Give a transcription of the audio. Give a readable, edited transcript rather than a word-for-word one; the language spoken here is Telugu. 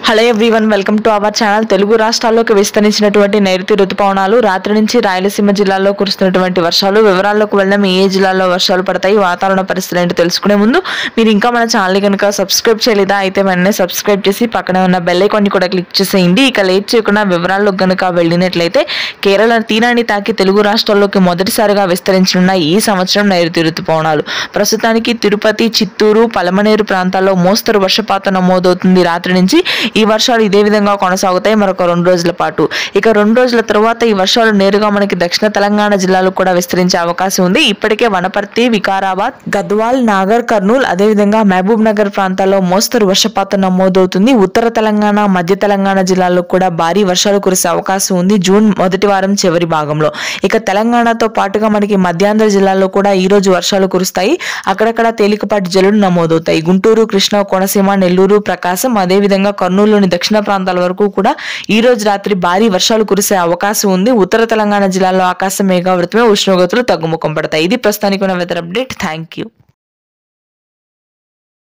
Hello everyone, welcome to our channel. Telugu రాష్ట్రాల్లోకి విస్తరించినటువంటి నైరుతి రుతుపవనాలు రాత్రి నుంచి రాయలసీమ జిల్లాలో కురుస్తున్నటువంటి వర్షాలు వివరాల్లోకి వెళ్ళడం. ఏ జిల్లాల్లో వర్షాలు పడతాయి, వాతావరణ పరిస్థితులు ఏంటో తెలుసుకునే ముందు మీరు ఇంకా మన ఛానల్ కనుక సబ్స్క్రైబ్ చేయలేదా అయితే వెంటనే సబ్స్క్రైబ్ చేసి పక్కనే ఉన్న బెల్ ఐకాన్ కూడా క్లిక్ చేసేయండి. ఇక లేట్ చేయకుండా వివరాల్లోకి కనుక వెళ్ళినట్లయితే కేరళ తీరాన్ని తాకి తెలుగు రాష్ట్రాల్లోకి మొదటిసారిగా విస్తరించనున్న ఈ సంవత్సరం నైరుతి రుతుపవనాలు. ప్రస్తుతానికి తిరుపతి, చిత్తూరు, పలమనేరు ప్రాంతాల్లో మోస్తరు వర్షపాతం నమోదవుతుంది. రాత్రి నుంచి ఈ వర్షాలు ఇదే విధంగా కొనసాగుతాయి మరొక 2 రోజుల పాటు. ఇక 2 రోజుల తర్వాత ఈ వర్షాలు నేరుగా మనకి దక్షిణ తెలంగాణ జిల్లాలకు కూడా విస్తరించే అవకాశం ఉంది. ఇప్పటికే వనపర్తి, వికారాబాద్, గద్వాల్, నాగర్ కర్నూల్, అదేవిధంగా మహబూబ్ నగర్ ప్రాంతాల్లో మోస్తరు వర్షపాతం నమోదవుతుంది. ఉత్తర తెలంగాణ, మధ్య తెలంగాణ జిల్లాల్లో కూడా భారీ వర్షాలు కురిసే అవకాశం ఉంది జూన్ మొదటి వారం చివరి భాగంలో. ఇక తెలంగాణతో పాటుగా మనకి మధ్యాంధ్ర జిల్లాల్లో కూడా ఈ రోజు వర్షాలు కురుస్తాయి. అక్కడక్కడ తేలికపాటి జల్లులు నమోదవుతాయి. గుంటూరు, కృష్ణా, కోనసీమ, నెల్లూరు, ప్రకాశం, అదేవిధంగా కర్నూలులోని దక్షిణ ప్రాంతాల వరకు కూడా ఈ రోజు రాత్రి భారీ వర్షాలు కురిసే అవకాశం ఉంది. ఉత్తర తెలంగాణ జిల్లాలో ఆకాశం మేఘావృతమై ఉష్ణోగ్రతలు తగ్గుముఖం పడతాయి. ఇది ప్రస్తుతానికి ఉన్న వెదర్ అప్డేట్. Thank you.